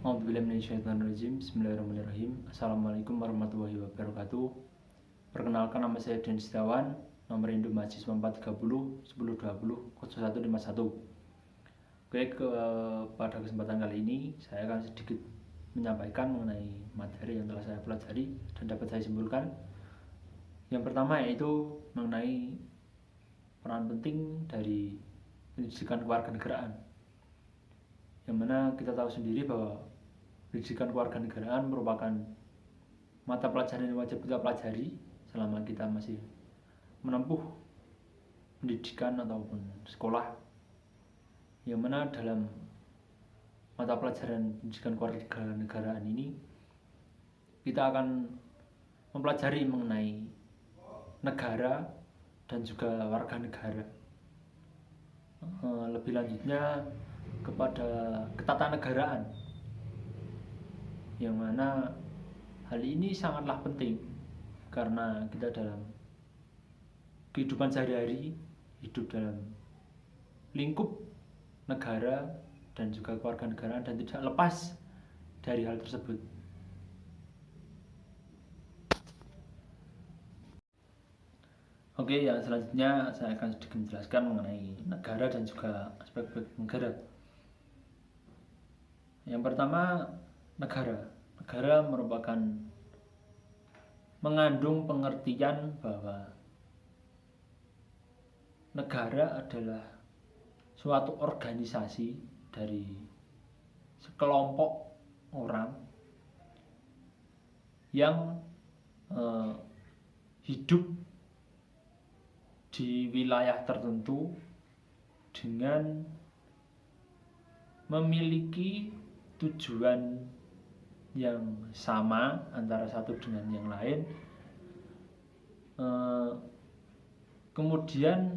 Bismillahirrahmanirrahim. Assalamualaikum warahmatullahi wabarakatuh. Perkenalkan, nama saya Den Setiawan, nomor induk mahasiswa 430 1020 0151. Oke, pada kesempatan kali ini saya akan sedikit menyampaikan mengenai materi yang telah saya pelajari dan dapat saya simpulkan. Yang pertama yaitu mengenai peran penting dari pendidikan kewarganegaraan, yang mana kita tahu sendiri bahwa pendidikan kewarganegaraan merupakan mata pelajaran yang wajib kita pelajari selama kita masih menempuh pendidikan ataupun sekolah, yang mana dalam mata pelajaran pendidikan kewarganegaraan ini kita akan mempelajari mengenai negara dan juga warga negara. Lebih lanjutnya kepada ketatanegaraan, yang mana hal ini sangatlah penting karena kita dalam kehidupan sehari-hari hidup dalam lingkup negara dan juga kewarganegaraan dan tidak lepas dari hal tersebut. Oke, yang selanjutnya saya akan sedikit menjelaskan mengenai negara dan juga aspek negara. Yang pertama, negara. Negara merupakan mengandung pengertian bahwa negara adalah suatu organisasi dari sekelompok orang yang hidup di wilayah tertentu dengan memiliki tujuan yang sama antara satu dengan yang lain, kemudian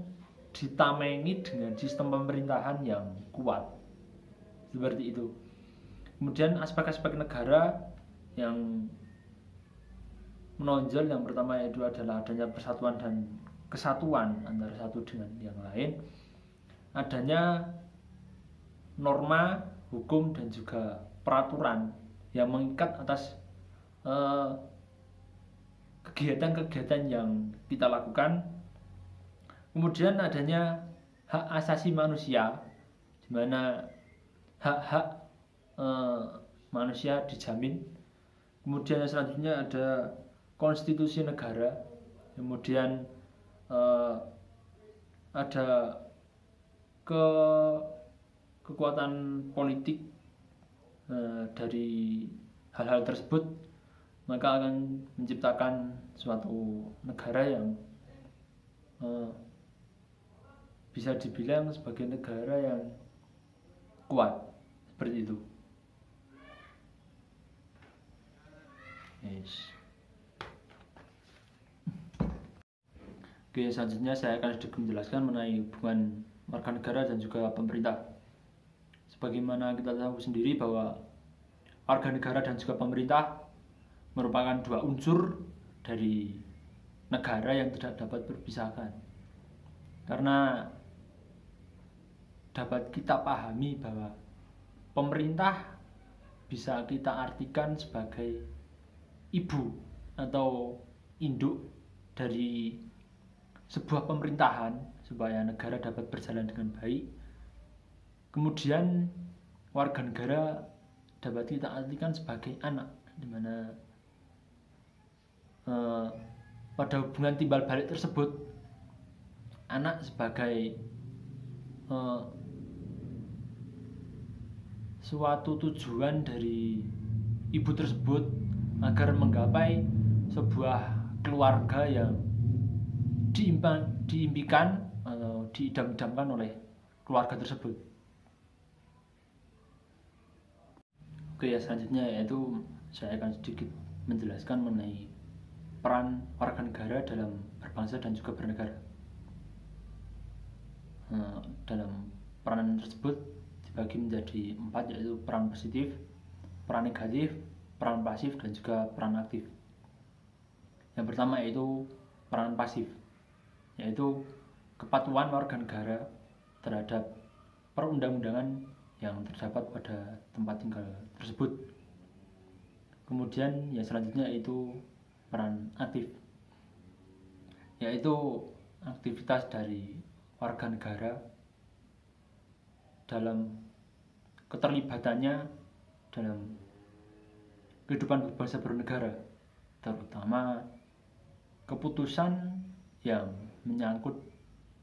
ditamengi dengan sistem pemerintahan yang kuat, seperti itu. Kemudian aspek-aspek negara yang menonjol, yang pertama yaitu adalah adanya persatuan dan kesatuan antara satu dengan yang lain, adanya norma, hukum dan juga peraturan yang mengikat atas kegiatan-kegiatan yang kita lakukan. Kemudian adanya hak asasi manusia, di mana hak-hak manusia dijamin. Kemudian selanjutnya ada konstitusi negara. Kemudian ada kekuatan politik. Dari hal-hal tersebut maka akan menciptakan suatu negara yang bisa dibilang sebagai negara yang kuat, seperti itu. Yes. Oke, selanjutnya saya akan sedikit menjelaskan mengenai hubungan warga negara dan juga pemerintah. Sebagaimana kita tahu sendiri bahwa warga negara dan juga pemerintah merupakan dua unsur dari negara yang tidak dapat berpisahkan. Karena dapat kita pahami bahwa pemerintah bisa kita artikan sebagai ibu atau induk dari sebuah pemerintahan supaya negara dapat berjalan dengan baik. Kemudian warga negara dapat kita artikan sebagai anak, di mana pada hubungan timbal balik tersebut, anak sebagai suatu tujuan dari ibu tersebut agar menggapai sebuah keluarga yang diimpikan atau diidam-idamkan oleh keluarga tersebut. Oke, ya, selanjutnya yaitu saya akan sedikit menjelaskan mengenai peran warga negara dalam berbangsa dan juga bernegara. Dalam peranan tersebut dibagi menjadi 4, yaitu peran positif, peran negatif, peran pasif dan juga peran aktif. Yang pertama yaitu peran pasif, yaitu kepatuhan warga negara terhadap perundang-undangan yang terdapat pada tempat tinggal tersebut. Kemudian yang selanjutnya yaitu peran aktif, yaitu aktivitas dari warga negara dalam keterlibatannya dalam kehidupan berbangsa bernegara, terutama keputusan yang menyangkut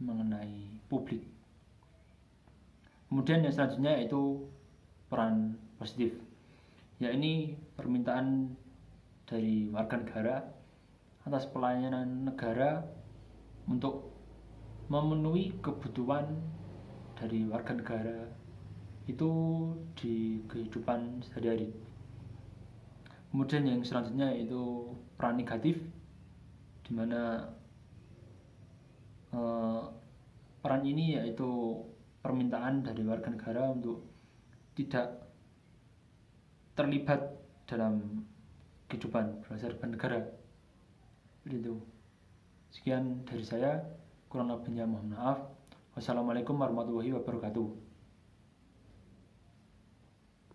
mengenai publik. Kemudian yang selanjutnya yaitu peran positif, yakni permintaan dari warga negara atas pelayanan negara untuk memenuhi kebutuhan dari warga negara itu di kehidupan sehari-hari. Kemudian yang selanjutnya yaitu peran negatif, di mana peran ini yaitu permintaan dari warga negara untuk tidak terlibat dalam kehidupan berbangsa dan negara. Begitu. Sekian dari saya, kurang lebihnya mohon maaf. Wassalamualaikum warahmatullahi wabarakatuh.